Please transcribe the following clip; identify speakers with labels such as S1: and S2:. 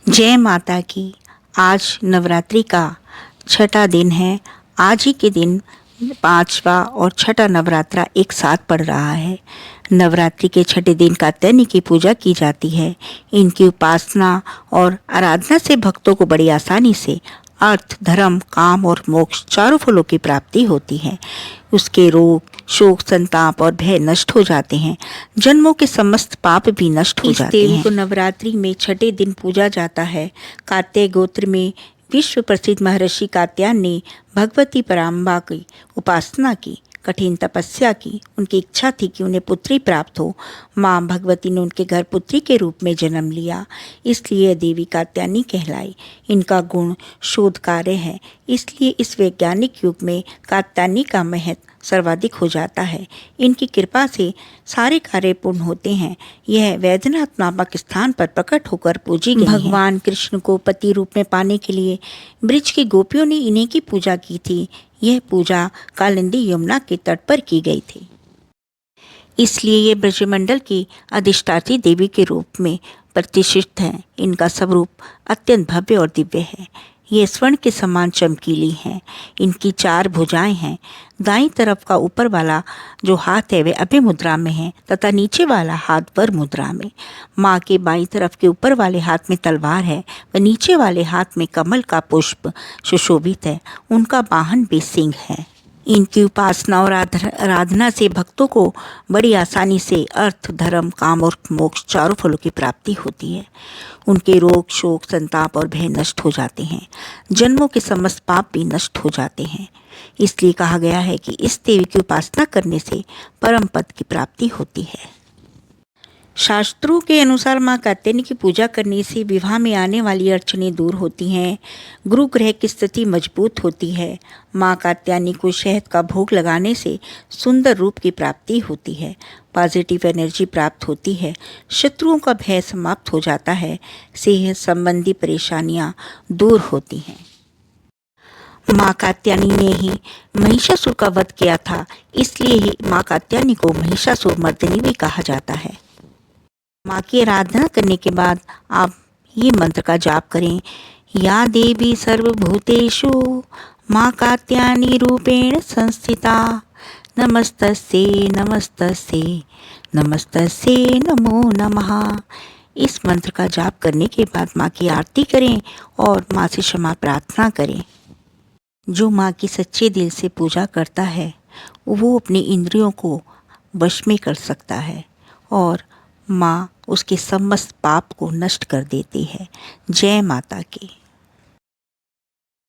S1: जय माता की। आज नवरात्रि का छठा दिन है। आज ही के दिन पांचवा और छठा नवरात्रा एक साथ पड़ रहा है। नवरात्रि के छठे दिन कात्यायनी की पूजा की जाती है। इनकी उपासना और आराधना से भक्तों को बड़ी आसानी से अर्थ, धर्म, काम और मोक्ष चारों फलों की प्राप्ति होती है। उसके रोग, शोक, संताप और भय नष्ट हो जाते हैं। जन्मों के समस्त पाप भी नष्ट हो जाते हैं। इस देवी को नवरात्रि में छठे दिन पूजा जाता है। कात्याय गोत्र में विश्व प्रसिद्ध महर्षि कात्यायन ने भगवती पराम्बा की उपासना की, कठिन तपस्या की। उनकी इच्छा थी कि उन्हें पुत्री प्राप्त हो। माँ भगवती ने उनके घर पुत्री के रूप में जन्म लिया, इसलिए देवी कात्यायनी कहलाई। इनका गुण शोध कार्य है, इसलिए इस वैज्ञानिक युग में कात्यायनी का महत्व सर्वाधिक हो जाता है। इनकी कृपा से सारे कार्य पूर्ण होते हैं। यह वैद्यनाथ नामक स्थान पर प्रकट होकर पूजी गई है। भगवान कृष्ण को पति रूप में पाने के लिए ब्रज की गोपियों ने इन्हीं की पूजा की थी। यह पूजा कालिंदी यमुना के तट पर की गई थी, इसलिए ये ब्रजमंडल की अधिष्ठात्री देवी के रूप में प्रतिष्ठित हैं। इनका स्वरूप अत्यंत भव्य और दिव्य है। ये स्वर्ण के समान चमकीली हैं। इनकी 4 भुजाएं हैं। दाईं तरफ का ऊपर वाला जो हाथ है वह अभय मुद्रा में है तथा नीचे वाला हाथ वर मुद्रा में। माँ के बाईं तरफ के ऊपर वाले हाथ में तलवार है व नीचे वाले हाथ में कमल का पुष्प सुशोभित है। उनका वाहन भी सिंह है। इनकी उपासना और आराधना से भक्तों को बड़ी आसानी से अर्थ, धर्म, काम और मोक्ष चारों फलों की प्राप्ति होती है। उनके रोग, शोक, संताप और भय नष्ट हो जाते हैं। जन्मों के समस्त पाप भी नष्ट हो जाते हैं। इसलिए कहा गया है कि इस देवी की उपासना करने से परम पद की प्राप्ति होती है। शास्त्रों के अनुसार माँ कात्यायनी की पूजा करने से विवाह में आने वाली अड़चनें दूर होती हैं, गुरु ग्रह की स्थिति मजबूत होती है। माँ कात्यायनी को शहद का भोग लगाने से सुंदर रूप की प्राप्ति होती है, पॉजिटिव एनर्जी प्राप्त होती है, शत्रुओं का भय समाप्त हो जाता है, सेहत संबंधी परेशानियाँ दूर होती हैं। माँ कात्यायनी ने ही महिषासुर का वध किया था, इसलिए ही माँ कात्यायनी को महिषासुर मर्दिनी भी कहा जाता है। माँ की आराधना करने के बाद आप ये मंत्र का जाप करें। या देवी सर्वभूतेषु माँ कात्यायनी रूपेण संस्थिता नमस्तस्यै नमस्तस्यै नमस्तस्यै नमो नमः। इस मंत्र का जाप करने के बाद माँ की आरती करें और माँ से क्षमा प्रार्थना करें। जो माँ की सच्चे दिल से पूजा करता है वो अपनी इंद्रियों को वश में कर सकता है और माँ उसके समस्त पाप को नष्ट कर देती है। जय माता की।